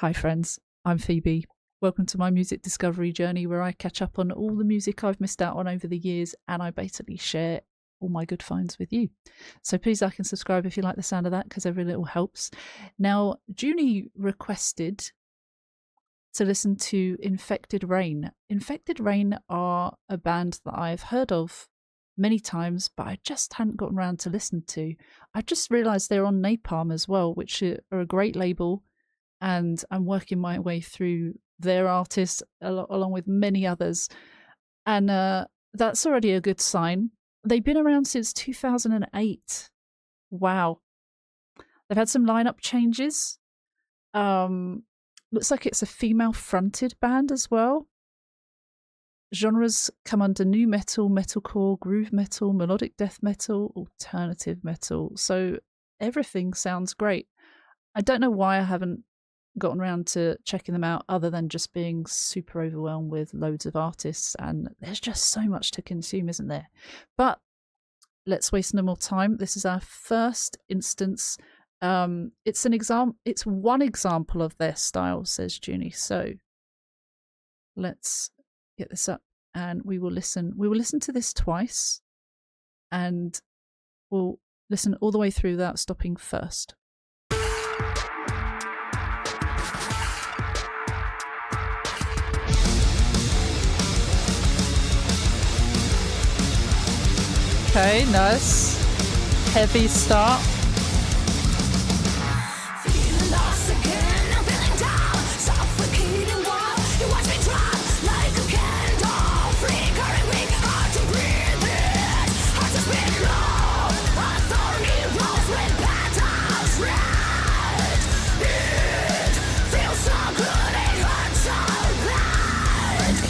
Hi friends, I'm Phoebe. Welcome to my music discovery journey where I catch up on all the music I've missed out on over the years and I basically share all my good finds with you. So please like and subscribe if you like the sound of that because every little helps. Now, Junie requested to listen to Infected Rain. Infected Rain are a band that I've heard of many times, but I just hadn't gotten around to listen to. I just realised they're on Napalm as well, which are a great label. And I'm working my way through their artists along with many others. And that's already a good sign. They've been around since 2008. Wow. They've had some lineup changes. Looks like it's a female-fronted band as well. Genres come under new metal, metalcore, groove metal, melodic death metal, alternative metal. So everything sounds great. I don't know why I haven't gotten around to checking them out other than just being super overwhelmed with loads of artists, and there's just so much to consume, isn't there? But let's waste no more time. This is our first instance. It's one example of their style, says Junie. So let's get this up and we will listen to this twice and we'll listen all the way through without stopping first. Okay, nice. Heavy start.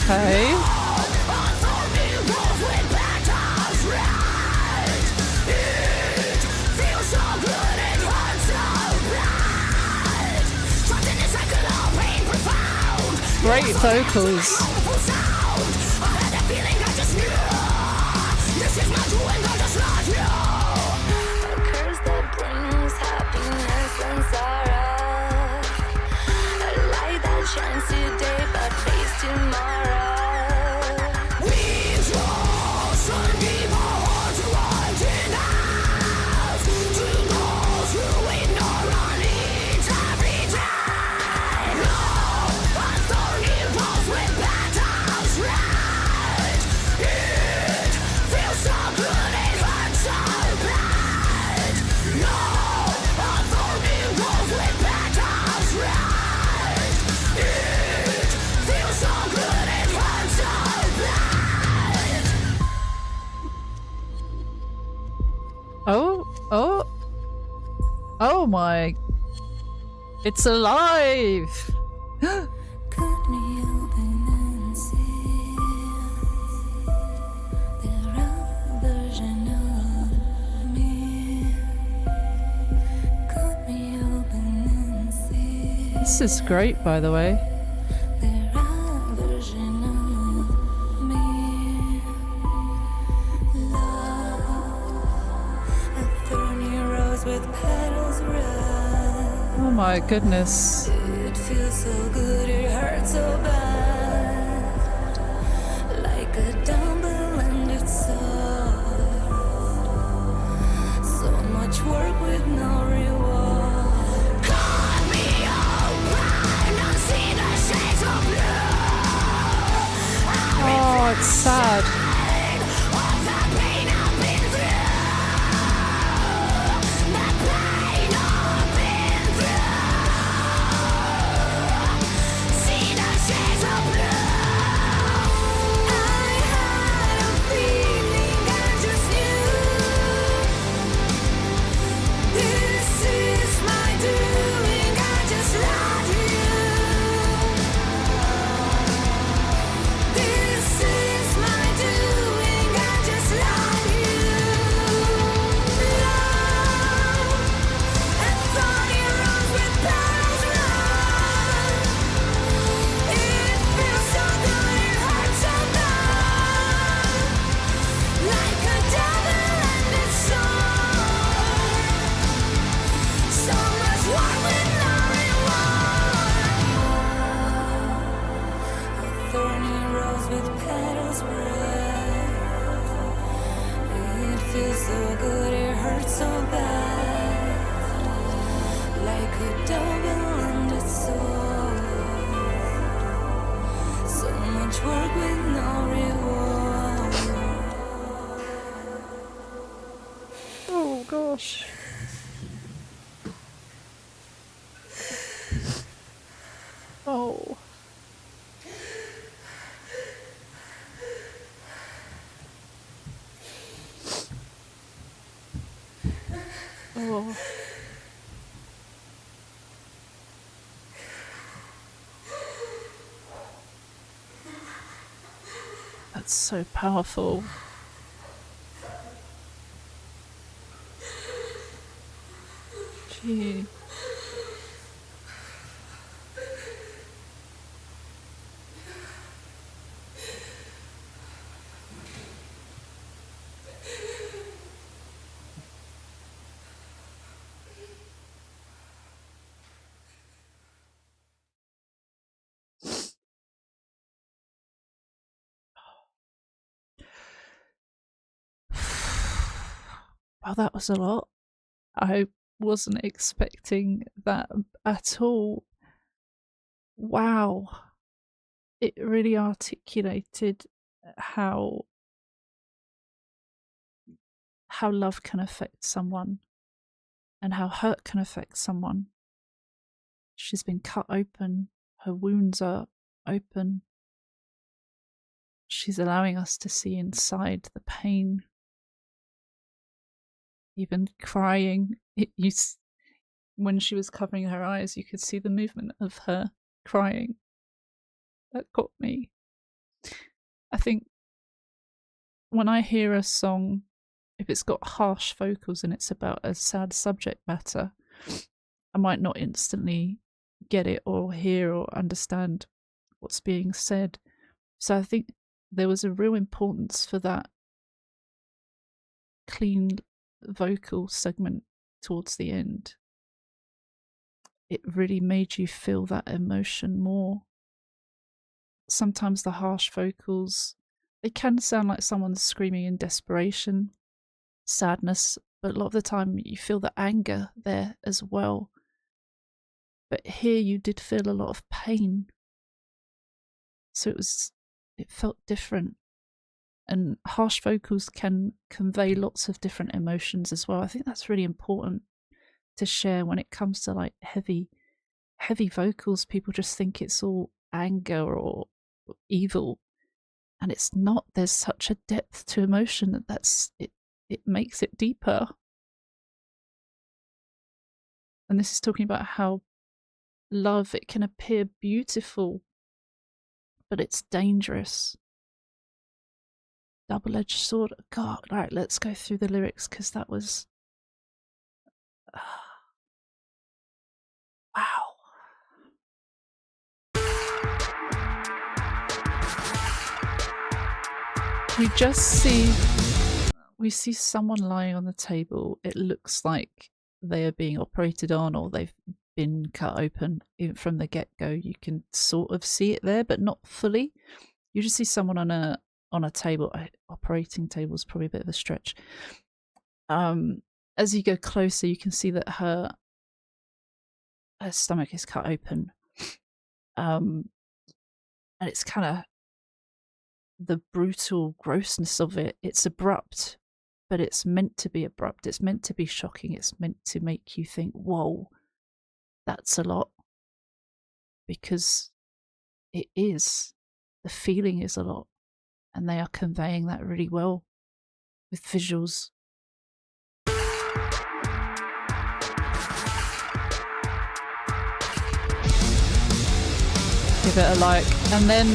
Okay. Great vocals. Oh my, it's alive. This is great, by the way. Oh my goodness. It feels so good, it hurts so bad. Like a double-ended sword. So much work with no reward. Cut me open and see the shades of blue. Oh, it's sad. This is my doing. gosh. Oh. Oh. That's so powerful. Gee. Wow, that was a lot. I wasn't expecting that at all. Wow. It really articulated how love can affect someone and how hurt can affect someone. She's been cut open, her wounds are open. She's allowing us to see inside the pain. Even crying, when she was covering her eyes, you could see the movement of her crying. That got me. I think when I hear a song, if it's got harsh vocals and it's about a sad subject matter, I might not instantly get it or hear or understand what's being said. So I think there was a real importance for that clean vocal segment towards the end. It really made you feel that emotion more. Sometimes the harsh vocals, they can sound like someone's screaming in desperation, sadness, but a lot of the time you feel the anger there as well. But here you did feel a lot of pain. So it felt different. And harsh vocals can convey lots of different emotions as well. I think that's really important to share when it comes to like heavy vocals. People just think it's all anger or evil, and it's not. There's such a depth to emotion that it makes it deeper. And this is talking about how love, it can appear beautiful, but it's dangerous. Double-edged sword. God, right, let's go through the lyrics because that was wow. We see someone lying on the table. It looks like they are being operated on or they've been cut open. Even from the get-go, you can sort of see it there, but not fully. You just see someone on a table. Operating table is probably a bit of a stretch. As you go closer, you can see that her stomach is cut open. And it's kind of the brutal grossness of it. It's abrupt, but it's meant to be abrupt. It's meant to be shocking. It's meant to make you think, whoa, that's a lot. Because it is. The feeling is a lot. And they are conveying that really well with visuals. Give it a like. And then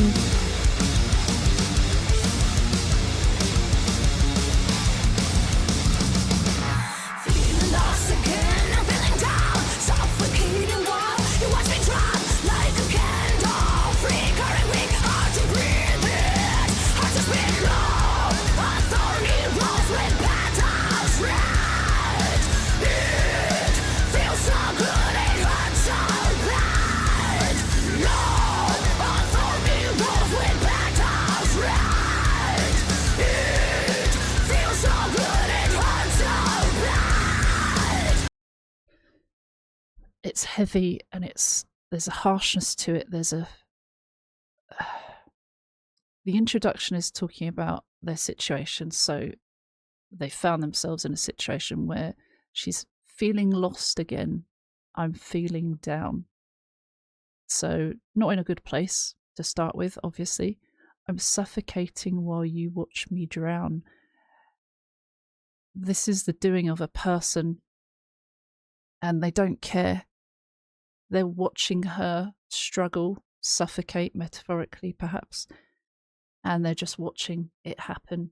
it's heavy and there's a harshness to it. The introduction is talking about their situation. So they found themselves in a situation where She's feeling lost again. I'm feeling down. So, not in a good place to start with, obviously. I'm suffocating while you watch me drown. This is the doing of a person, and they don't care. They're watching her struggle, suffocate, metaphorically perhaps, and they're just watching it happen,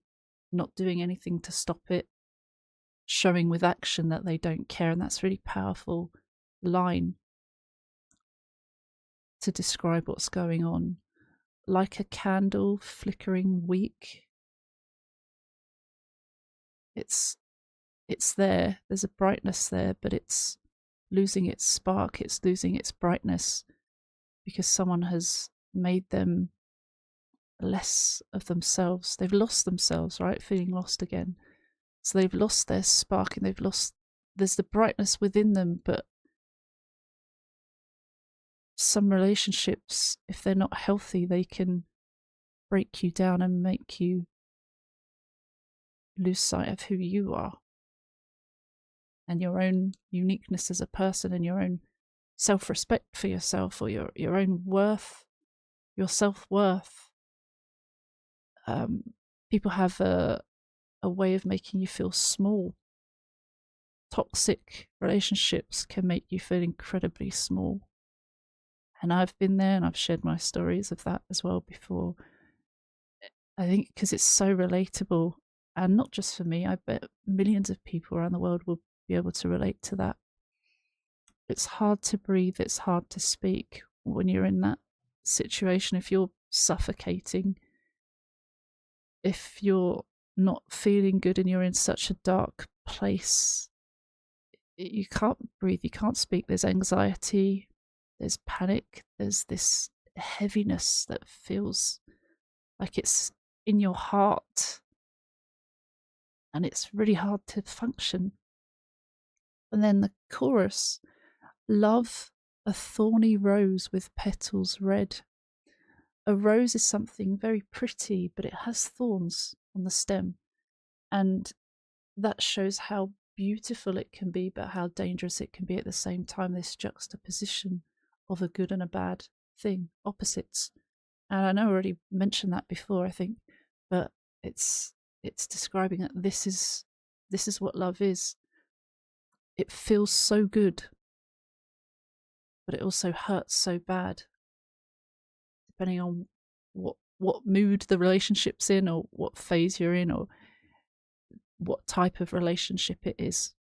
not doing anything to stop it, showing with action that they don't care. And that's a really powerful line to describe what's going on. Like a candle flickering weak. It's there. There's a brightness there, but it's losing its spark. It's losing its brightness because someone has made them less of themselves. They've lost themselves, right? Feeling lost again. So they've lost their spark, and there's the brightness within them, but some relationships, if they're not healthy, they can break you down and make you lose sight of who you are and your own uniqueness as a person, and your own self-respect for yourself, or your own worth, your self-worth. People have a way of making you feel small. Toxic relationships can make you feel incredibly small. And I've been there, and I've shared my stories of that as well before. I think because it's so relatable, and not just for me, I bet millions of people around the world will be able to relate to that. It's hard to breathe, it's hard to speak when you're in that situation. If you're suffocating, if you're not feeling good and you're in such a dark place, you can't breathe, you can't speak. There's anxiety, there's panic, there's this heaviness that feels like it's in your heart, and it's really hard to function. And then the chorus, love a thorny rose with petals red. A rose is something very pretty, but it has thorns on the stem, and that shows how beautiful it can be, but how dangerous it can be at the same time. This juxtaposition of a good and a bad thing, opposites. And I know I already mentioned that before, I think, but it's describing that this is what love is. It feels so good, but it also hurts so bad, depending on what mood the relationship's in, or what phase you're in, or what type of relationship it is.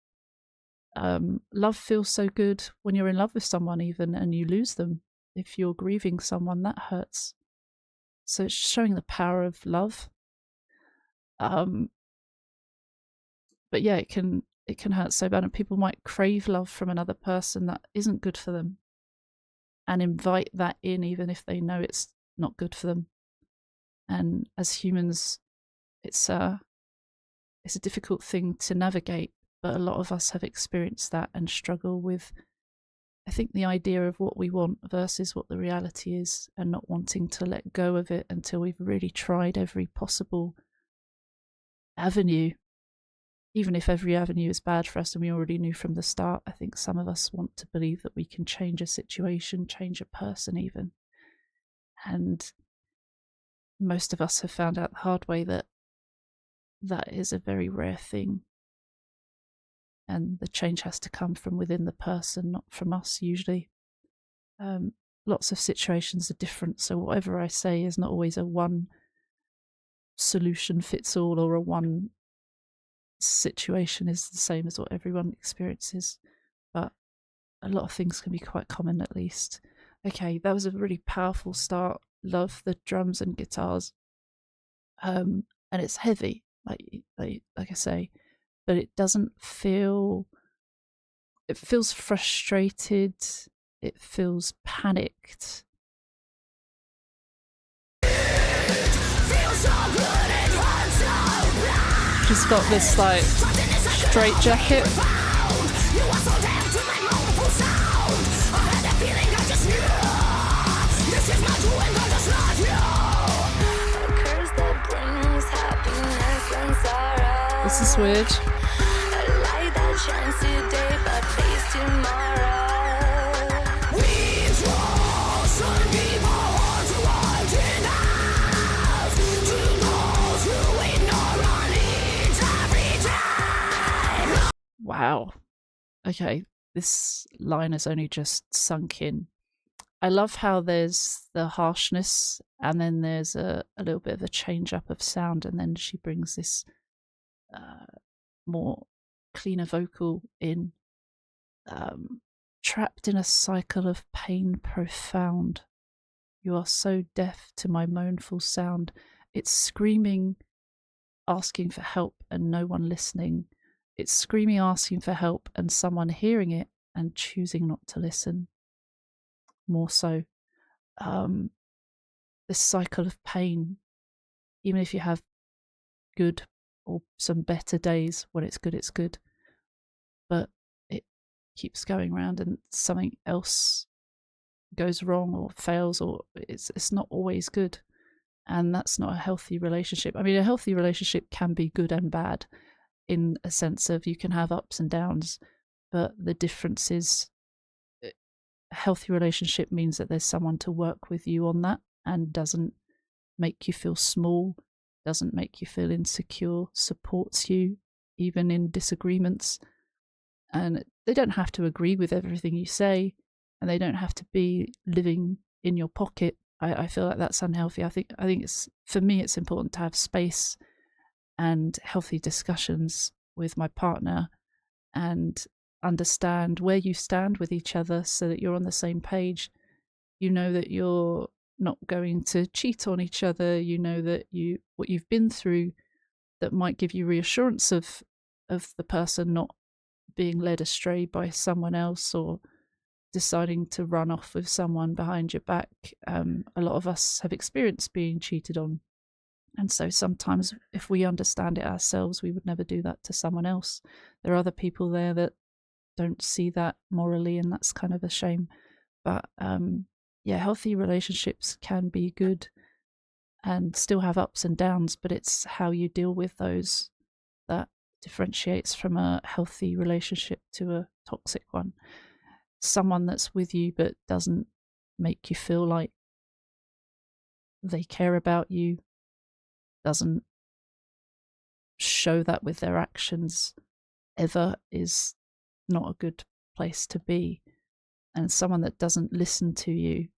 Love feels so good when you're in love with someone, even, and you lose them. If you're grieving someone, that hurts. So it's showing the power of love. But yeah, it can hurt so bad, and people might crave love from another person that isn't good for them, and invite that in even if they know it's not good for them. And as humans, it's a difficult thing to navigate, but a lot of us have experienced that and struggle with, I think, the idea of what we want versus what the reality is, and not wanting to let go of it until we've really tried every possible avenue. Even if every avenue is bad for us and we already knew from the start, I think some of us want to believe that we can change a situation, change a person even. And most of us have found out the hard way that that is a very rare thing. And the change has to come from within the person, not from us usually. Lots of situations are different, so whatever I say is not always a one solution fits all, or a one situation is the same as what everyone experiences. But a lot of things can be quite common, at least. Okay, that was a really powerful start. Love the drums and guitars. And it's heavy, like I say, but it doesn't feel, it feels frustrated, it feels panicked. She's got this like straight jacket. This is weird. chance today, but please tomorrow. We trust some people are too hard enough to go through ignorance every time. Wow. Okay, this line has only just sunk in. I love how there's the harshness and then there's a little bit of a change up of sound, and then she brings this more cleaner vocal in. Trapped in a cycle of pain profound. You are so deaf to my mournful sound. It's screaming, asking for help and no one listening. It's screaming, asking for help and someone hearing it and choosing not to listen. More so, this cycle of pain, even if you have good or some better days, when it's good, but it keeps going round and something else goes wrong or fails, or it's not always good. And that's not a healthy relationship. I mean, a healthy relationship can be good and bad, in a sense of you can have ups and downs, but the difference is a healthy relationship means that there's someone to work with you on that and doesn't make you feel small, doesn't make you feel insecure, supports you even in disagreements. And they don't have to agree with everything you say, and they don't have to be living in your pocket. I feel like that's unhealthy. I think it's, for me, it's important to have space and healthy discussions with my partner and understand where you stand with each other so that you're on the same page. You know that you're not going to cheat on each other. You know that what you've been through that might give you reassurance of the person not being led astray by someone else or deciding to run off with someone behind your back. A lot of us have experienced being cheated on. And so sometimes if we understand it ourselves, we would never do that to someone else. There are other people there that don't see that morally, and that's kind of a shame. But yeah, healthy relationships can be good and still have ups and downs, but it's how you deal with those that differentiates from a healthy relationship to a toxic one. Someone that's with you but doesn't make you feel like they care about you, doesn't show that with their actions ever, is not a good place to be. And someone that doesn't listen to you,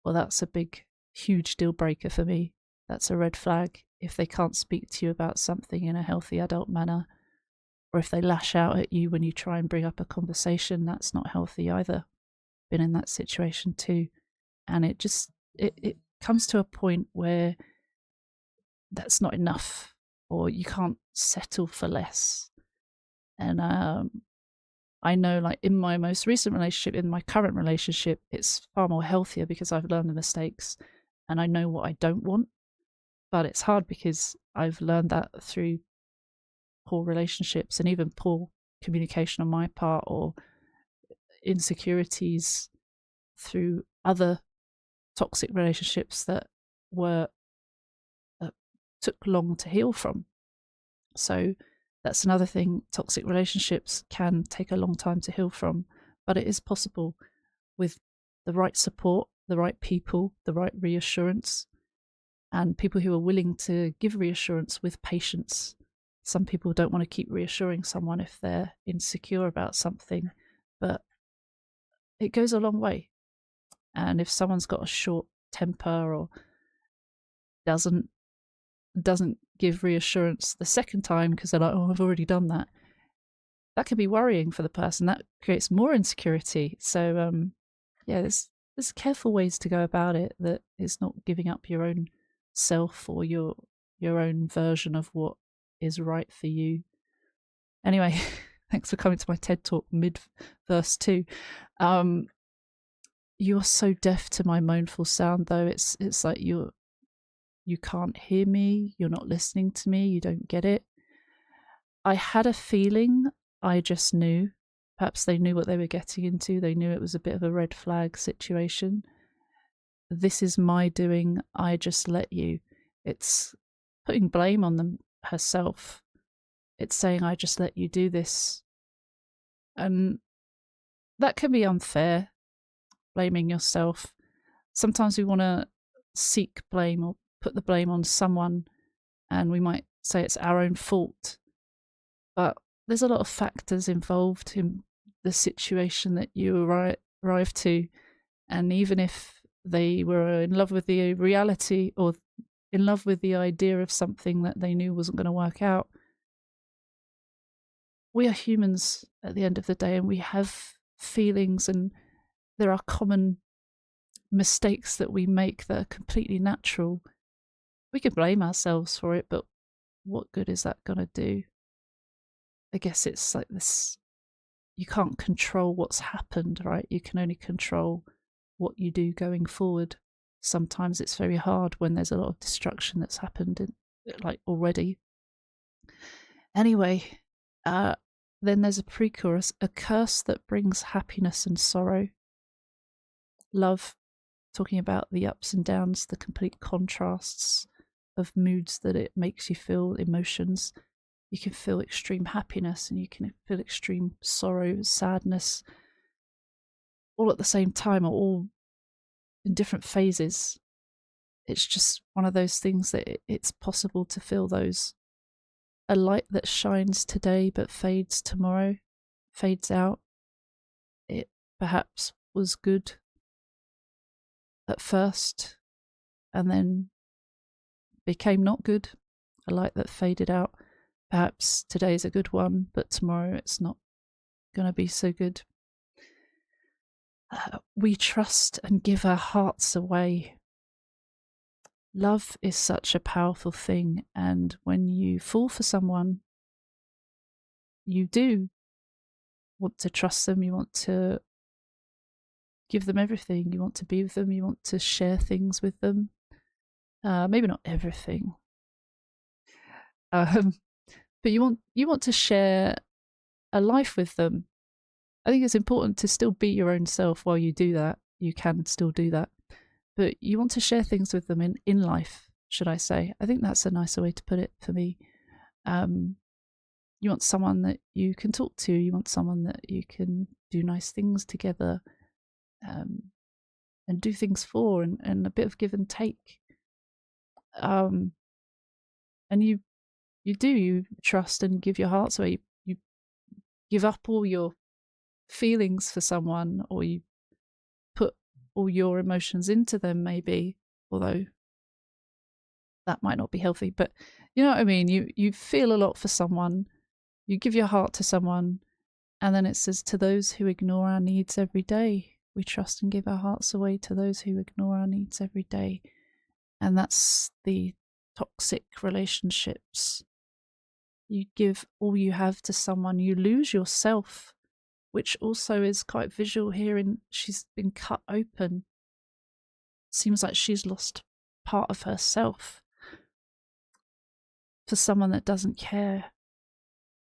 well, that's a big, huge deal breaker for me. That's a red flag. If they can't speak to you about something in a healthy adult manner, or if they lash out at you when you try and bring up a conversation, that's not healthy either. Been in that situation too. And it comes to a point where that's not enough, or you can't settle for less. And I know, like, in my most recent relationship, in my current relationship, it's far more healthier because I've learned the mistakes and I know what I don't want. But it's hard because I've learned that through poor relationships and even poor communication on my part, or insecurities through other toxic relationships that took long to heal from. So that's another thing. Toxic relationships can take a long time to heal from, but it is possible with the right support, the right people, the right reassurance, and people who are willing to give reassurance with patience. Some people don't want to keep reassuring someone if they're insecure about something, but it goes a long way. And if someone's got a short temper or doesn't give reassurance the second time because they're like, oh, I've already done that, that can be worrying for the person. That creates more insecurity. So yeah, there's careful ways to go about it that is not giving up your own self or your own version of what is right for you. Anyway, thanks for coming to my TED Talk mid verse 2. You're so deaf to my mournful sound, though. It's like you can't hear me, you're not listening to me, you don't get it. I had a feeling, I just knew. Perhaps they knew what they were getting into. They knew it was a bit of a red flag situation. This is my doing, I just let you. It's putting blame on them herself. It's saying, I just let you do this. And that can be unfair, blaming yourself. Sometimes we want to seek blame or put the blame on someone, and we might say it's our own fault. But there's a lot of factors involved in the situation that you arrived to. And even if they were in love with the reality or in love with the idea of something that they knew wasn't going to work out, we are humans at the end of the day, and we have feelings, and there are common mistakes that we make that are completely natural. We could blame ourselves for it, but what good is that going to do? I guess it's like this, you can't control what's happened, right? You can only control what you do going forward. Sometimes it's very hard when there's a lot of destruction that's happened like already. Anyway, then there's a pre-chorus, a curse that brings happiness and sorrow. Love, talking about the ups and downs, the complete contrasts of moods that it makes you feel, emotions. You can feel extreme happiness and you can feel extreme sorrow, sadness, all at the same time, or all in different phases. It's just one of those things that it's possible to feel those. A light that shines today but fades tomorrow, fades out. It perhaps was good at first and then became not good. A light that faded out. Perhaps today's a good one, but tomorrow it's not going to be so good. We trust and give our hearts away. Love is such a powerful thing, and when you fall for someone, you do want to trust them, you want to give them everything, you want to be with them, you want to share things with them. Maybe not everything. But you want to share a life with them. I think it's important to still be your own self while you do that. You can still do that. But you want to share things with them in life, should I say. I think that's a nicer way to put it for me. You want someone that you can talk to. You want someone that you can do nice things together and do things for, and a bit of give and take. And you trust and give your heart away. You give up all your feelings for someone, or you put all your emotions into them, maybe, although that might not be healthy, but you know what I mean. You feel a lot for someone, you give your heart to someone, and then it says, to those who ignore our needs every day, we trust and give our hearts away to those who ignore our needs every day. And that's the toxic relationships. You give all you have to someone, you lose yourself, which also is quite visual here. In she's been cut open. Seems like she's lost part of herself for someone that doesn't care.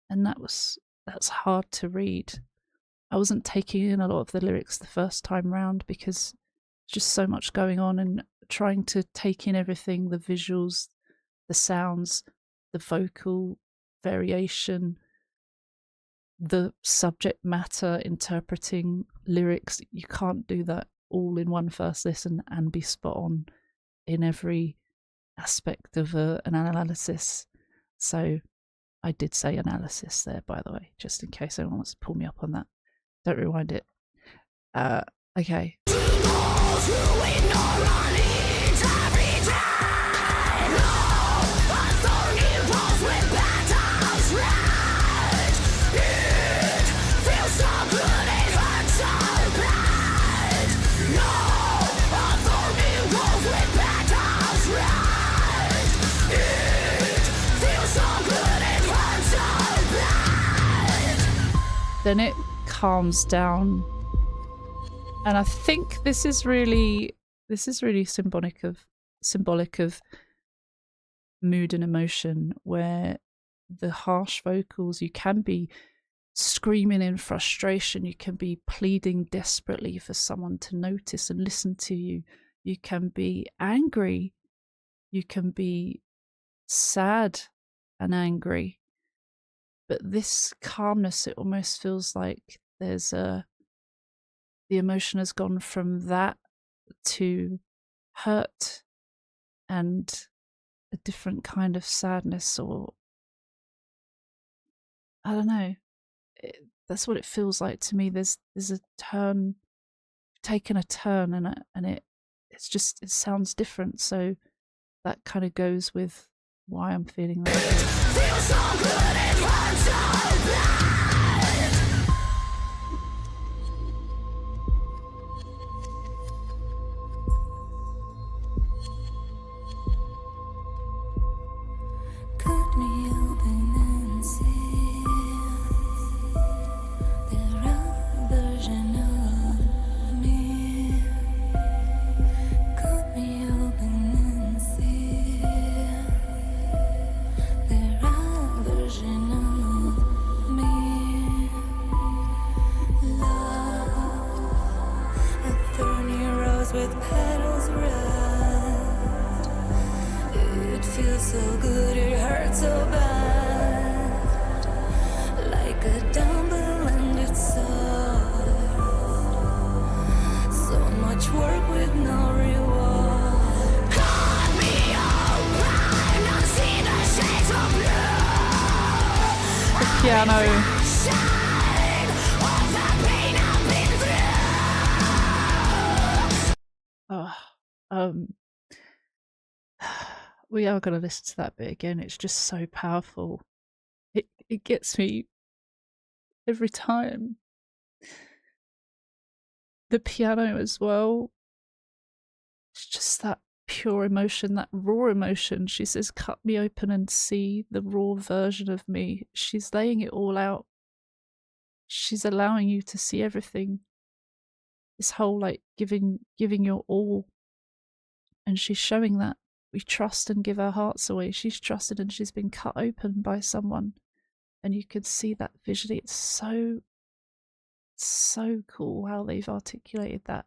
And that's hard to read. I wasn't taking in a lot of the lyrics the first time round because there's just so much going on, and trying to take in everything, the visuals, the sounds, the vocal variation, the subject matter, interpreting lyrics. You can't do that all in one first listen and be spot on in every aspect of an analysis. So I did say analysis there, by the way, just in case anyone wants to pull me up on that. Don't rewind it. Okay. Then it calms down, and I think this is really symbolic of mood and emotion, where the harsh vocals, you can be screaming in frustration, you can be pleading desperately for someone to notice and listen to you, you can be angry, you can be sad and angry. But this calmness, it almost feels like there's the emotion has gone from that to hurt and a different kind of sadness, or I don't know. That's what it feels like to me. There's a turn, taken a turn, and it sounds different. So that kind of goes with why I'm feeling like this. Feels so good, it hurts so bad. Cut me open and see the raw version of me. Cut me open and see the raw version of me. Love, a thorny rose with petals red. It feels so good, it hurts so bad. Like a double-ended sword. So much work with no reward. Cut me open, I'll see the shades of blue. The piano. Shine of the pain I've been through. We are going to listen to that bit again. It's just so powerful. It gets me every time. The piano as well. It's just that pure emotion, that raw emotion. She says, cut me open and see the raw version of me. She's laying it all out. She's allowing you to see everything. This whole like giving your all. And she's showing that we trust and give our hearts away. She's trusted and she's been cut open by someone. And you can see that visually. It's so cool how they've articulated that.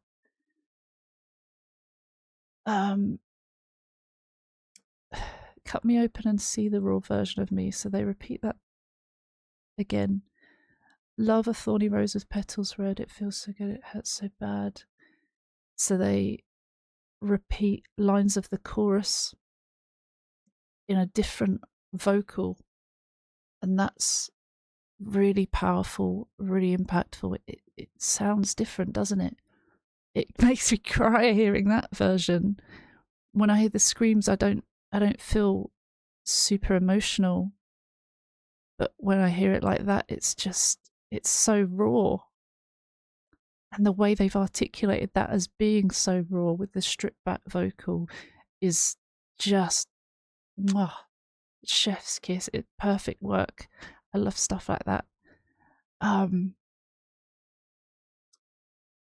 Cut me open and see the raw version of me. So they repeat that again. Love, a thorny rose with petals red. It feels so good, it hurts so bad. So they repeat lines of the chorus in a different vocal, and that's really powerful, really impactful. It sounds different, doesn't it? It makes me cry hearing that version. When I hear the screams, I don't feel super emotional, but when I hear it like that, it's so raw. And the way they've articulated that as being so raw with the stripped back vocal is just chef's kiss. It's perfect work. I love stuff like that.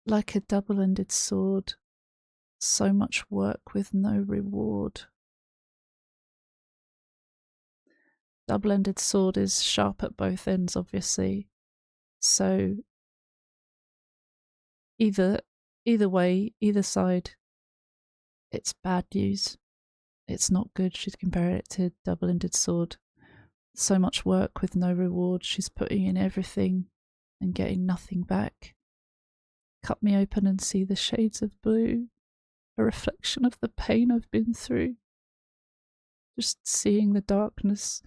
Like a double-ended sword, so much work with no reward. Double-ended sword is sharp at both ends, obviously. So either way, either side, it's bad news. It's not good. She's comparing it to double-ended sword. So much work with no reward. She's putting in everything and getting nothing back. Cut me open and see the shades of blue, a reflection of the pain I've been through. Just seeing the darkness,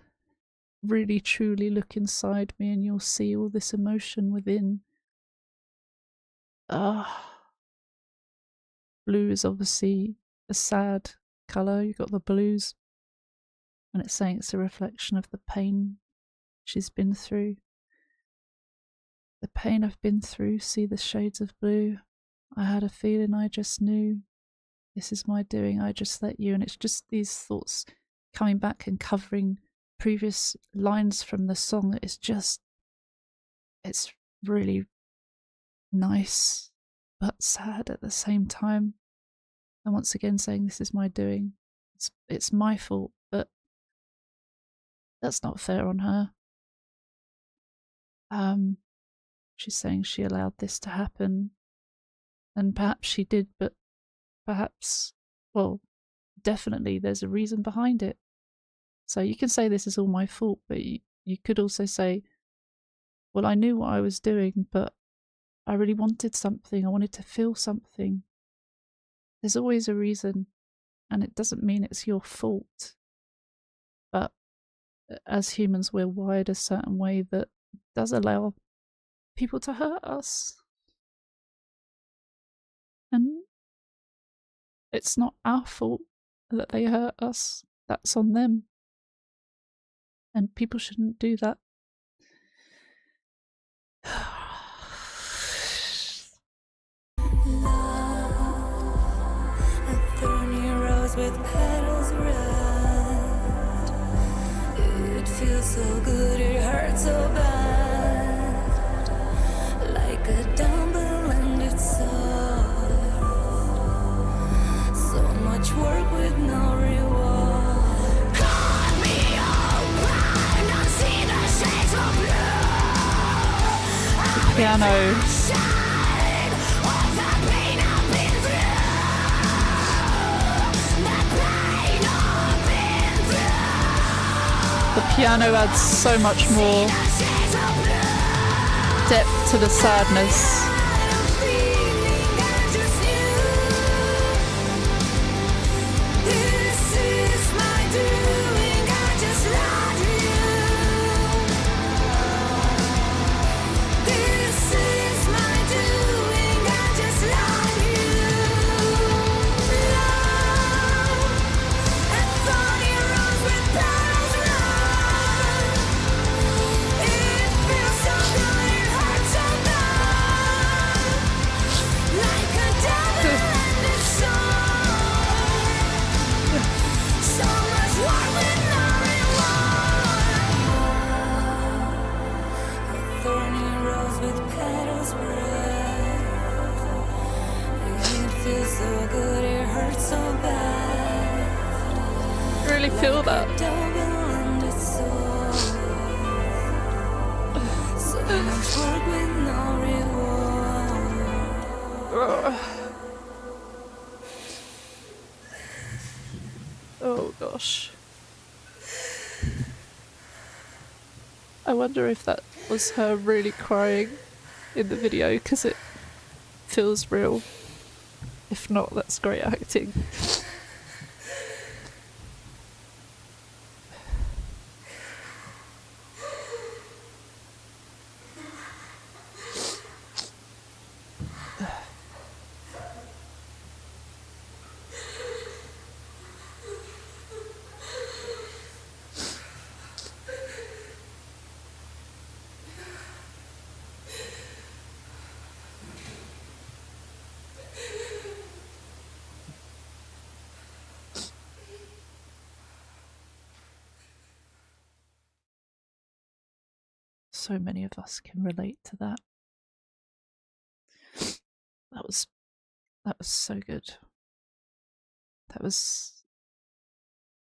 really truly look inside me and you'll see all this emotion within. Blue is obviously a sad colour. You've got the blues, and it's saying it's a reflection of the pain she's been through. The pain I've been through, see the shades of blue. I had a feeling, I just knew. This is my doing, I just let you. And it's just these thoughts coming back and covering previous lines from the song. It's really nice but sad at the same time. And once again saying, this is my doing. It's my fault, but that's not fair on her. She's saying she allowed this to happen, and perhaps she did, but perhaps, well, definitely there's a reason behind it. So you can say this is all my fault, but you could also say, well, I knew what I was doing, but I really wanted something. I wanted to feel something. There's always a reason, and it doesn't mean it's your fault. But as humans, we're wired a certain way that does allow people to hurt us. And it's not our fault that they hurt us. That's on them. And people shouldn't do that. A thorny rose with petals red. It feels so good, it hurts so bad. Like a double-ended sword. So much work with no reward. Cut me open, I've seen the shades of blue. Piano. The piano adds so much more depth to the sadness. Really feel that. Oh gosh. I wonder if that was her really crying in the video, because it feels real. If not, that's great acting. So many of us can relate to that. That was so good. That was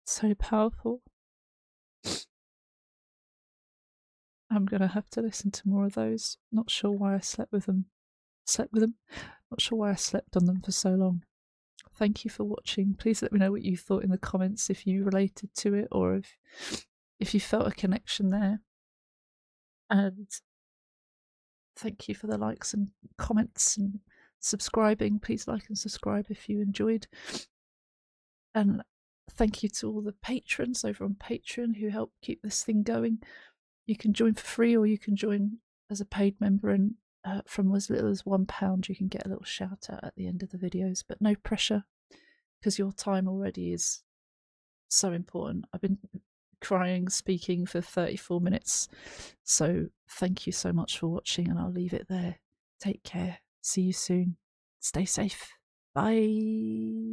so powerful. I'm gonna have to listen to more of those. Not sure why I slept with them. Not sure why I slept on them for so long. Thank you for watching. Please let me know what you thought in the comments, if you related to it, or if you felt a connection there. And thank you for the likes and comments and subscribing. Please like and subscribe if you enjoyed. And thank you to all the patrons over on Patreon who help keep this thing going. You can join for free, or you can join as a paid member, and from as little as £1 you can get a little shout out at the end of the videos, but no pressure, because your time already is so important. I've been crying, speaking for 34 minutes, so thank you so much for watching, and I'll leave it there. Take care. See you soon. Stay safe. Bye.